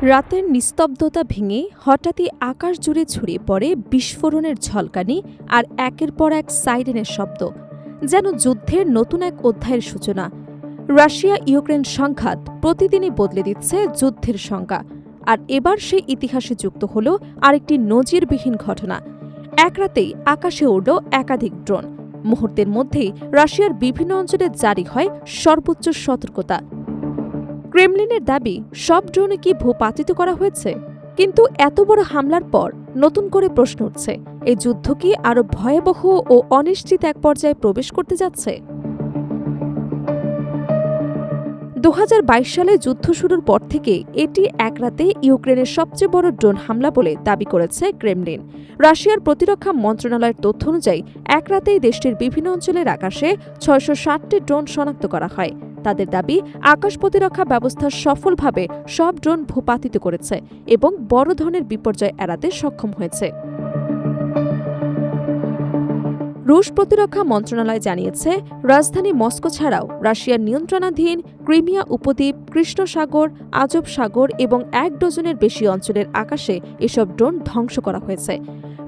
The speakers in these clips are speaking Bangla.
রাতের নিস্তব্ধতা ভেঙে হঠাৎই আকাশ জুড়ে ছড়িয়ে পড়ে বিস্ফোরণের ঝলকানি আর একের পর এক সাইরেনের শব্দ, যেন যুদ্ধের নতুন এক অধ্যায়ের সূচনা। রাশিয়া ইউক্রেন সংঘাত প্রতিদিনই বদলে দিচ্ছে যুদ্ধের সংজ্ঞা, আর এবার সেই ইতিহাসে যুক্ত হল আরেকটি নজিরবিহীন ঘটনা। এক রাতেই আকাশে উড়ল একাধিক ড্রোন। মুহূর্তের মধ্যেই রাশিয়ার বিভিন্ন অঞ্চলে জারি হয় সর্বোচ্চ সতর্কতা। ক্রেমলিনের দাবি, সব ড্রোনে কি ভূপাতিত করা হয়েছে? কিন্তু এত বড় হামলার পর নতুন করে প্রশ্ন উঠছে, এই যুদ্ধ কি আরও ভয়াবহ ও অনিশ্চিত এক পর্যায়ে প্রবেশ করতে যাচ্ছে? 2022 সালে যুদ্ধ শুরুর পর থেকে এটি এক রাতে ইউক্রেনের সবচেয়ে বড় ড্রোন হামলা বলে দাবি করেছে ক্রেমলিন। রাশিয়ার প্রতিরক্ষা মন্ত্রণালয়ের তথ্য অনুযায়ী এক রাতেই দেশটির বিভিন্ন অঞ্চলের আকাশে 660টি ড্রোন শনাক্ত করা হয়। তাদের দাবি, আকাশ প্রতিরক্ষা ব্যবস্থা সফলভাবে সব ড্রোন ভূপাতিত করেছে এবং বড় ধরনের বিপর্যয় এড়াতে সক্ষম হয়েছে। রুশ প্রতিরক্ষা মন্ত্রণালয় জানিয়েছে, রাজধানী মস্কো ছাড়াও রাশিয়ার নিয়ন্ত্রণাধীন ক্রিমিয়া উপদ্বীপ, কৃষ্ণ সাগর, আজব সাগর এবং 1 ডজনের বেশি অঞ্চলের আকাশে এসব ড্রোন ধ্বংস করা হয়েছে।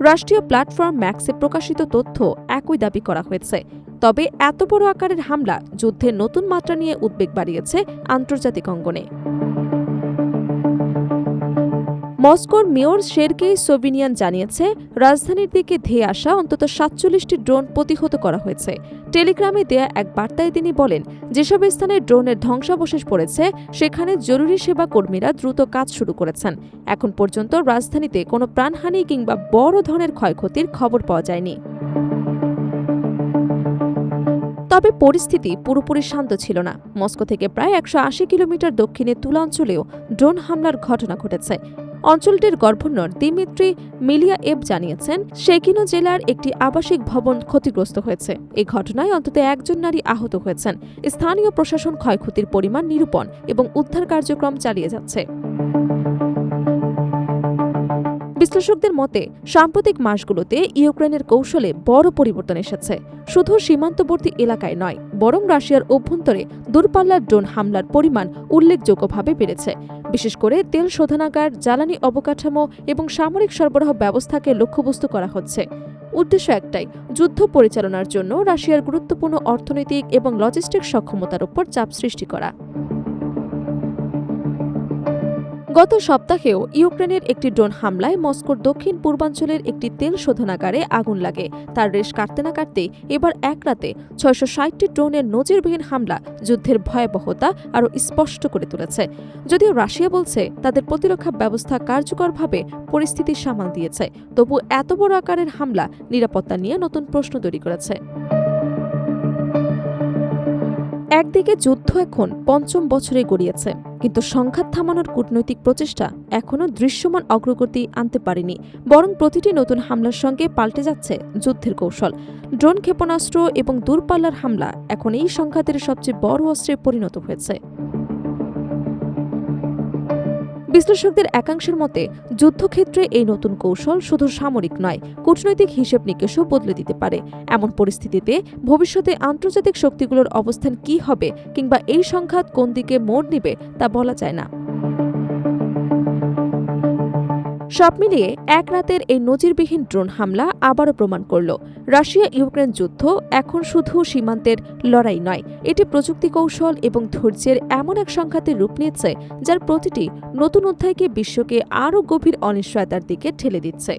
রাষ্ট্রীয় প্ল্যাটফর্ম ম্যাক্সে প্রকাশিত তথ্য একই দাবি করা হয়েছে। তবে এত বড় আকারের হামলা যুদ্ধের নতুন মাত্রা নিয়ে উদ্বেগ বাড়িয়েছে আন্তর্জাতিক অঙ্গনে। মস্কোর মেয়র সের্গেই সোবিনিয়ান জানিয়েছে, রাজধানীর দিকে ধেয়ে আসা অন্তত 47টি ড্রোন প্রতিহত করা হয়েছে। টেলিগ্রামে দেয়া এক বার্তায় তিনি বলেন, যেসব স্থানে ড্রোনের ধ্বংসাবশেষ পড়েছে সেখানে জরুরি সেবা কর্মীরা দ্রুত কাজ শুরু করেছেন। এখন পর্যন্ত রাজধানীতে কোনো প্রাণহানি কিংবা বড় ধরনের ক্ষয়ক্ষতির খবর পাওয়া যায়নি। তবে পরিস্থিতি পুরোপুরি শান্ত ছিল না। মস্কো থেকে প্রায় 180 কিলোমিটার দক্ষিণে তুলা অঞ্চলেও ড্রোন হামলার ঘটনা ঘটেছে। অঞ্চলটির গভর্নর দিমিত্রি মিলিয়ায়েভ জানিয়েছেন, শেকিনো জেলার একটি আবাসিক ভবন ক্ষতিগ্রস্ত হয়েছে। এই ঘটনায় অন্তত 1জন নারী আহত হয়েছেন। স্থানীয় প্রশাসন ক্ষয়ক্ষতির পরিমাণ নিরূপণ এবং উদ্ধার কার্যক্রম চালিয়ে যাচ্ছে। বিশ্লেষকদের মতে, সাম্প্রতিক মাসগুলোতে ইউক্রেনের কৌশলে বড় পরিবর্তন এসেছে। শুধু সীমান্তবর্তী এলাকায় নয়, বরং রাশিয়ার অভ্যন্তরে দূরপাল্লার ড্রোন হামলার পরিমাণ উল্লেখযোগ্যভাবে বেড়েছে। বিশেষ করে তেল শোধনাগার, জ্বালানি অবকাঠামো এবং সামরিক সরবরাহ ব্যবস্থাকে লক্ষ্যবস্তু করা হচ্ছে। উদ্দেশ্য একটাই, যুদ্ধ পরিচালনার জন্য রাশিয়ার গুরুত্বপূর্ণ অর্থনৈতিক এবং লজিস্টিক সক্ষমতার উপর চাপ সৃষ্টি করা। গত সপ্তাহেও ইউক্রেনের একটি ড্রোন হামলায় মস্কোর দক্ষিণ পূর্বাঞ্চলের একটি তেল শোধনাগারে আগুন লাগে। তার রেশ কাটতে না কাটতেই এবার এক রাতে 660টি ড্রোনের নজিরবিহীন হামলা যুদ্ধের ভয়াবহতা আরও স্পষ্ট করে তুলেছে। যদিও রাশিয়া বলছে তাদের প্রতিরক্ষা ব্যবস্থা কার্যকরভাবে পরিস্থিতি সামাল দিয়েছে, তবু এত বড় আকারের হামলা নিরাপত্তা নিয়ে নতুন প্রশ্ন তৈরি করেছে। একদিকে যুদ্ধ এখন 5ম বছরে গড়িয়েছে, কিন্তু সংঘাত থামানোর কূটনৈতিক প্রচেষ্টা এখনও দৃশ্যমান অগ্রগতি আনতে পারেনি। বরং প্রতিটি নতুন হামলার সঙ্গে পাল্টে যাচ্ছে যুদ্ধের কৌশল। ড্রোন ক্ষেপণাস্ত্র এবং দূরপাল্লার হামলা এখন এই সংঘাতের সবচেয়ে বড় অস্ত্রে পরিণত হয়েছে। বিশ্লেষকদের একাংশের মতে, যুদ্ধক্ষেত্রে এই নতুন কৌশল শুধু সামরিক নয়, কূটনৈতিক হিসেব নিকেশও বদলে দিতে পারে। এমন পরিস্থিতিতে ভবিষ্যতে আন্তর্জাতিক শক্তিগুলোর অবস্থান কী হবে কিংবা এই সংঘাত কোন দিকে মোড় নেবে তা বলা যায় না। সব মিলিয়ে এক রাতের এই নজিরবিহীন ড্রোন হামলা আবারও প্রমাণ করল, রাশিয়া ইউক্রেন যুদ্ধ এখন শুধু সীমান্তের লড়াই নয়, এটি প্রযুক্তি কৌশল এবং ধৈর্যের এমন এক সংঘাতের রূপ নিয়েছে যার প্রতিটি নতুন অধ্যায়কে বিশ্বকে আরও গভীর অনিশ্চয়তার দিকে ঠেলে দিচ্ছে।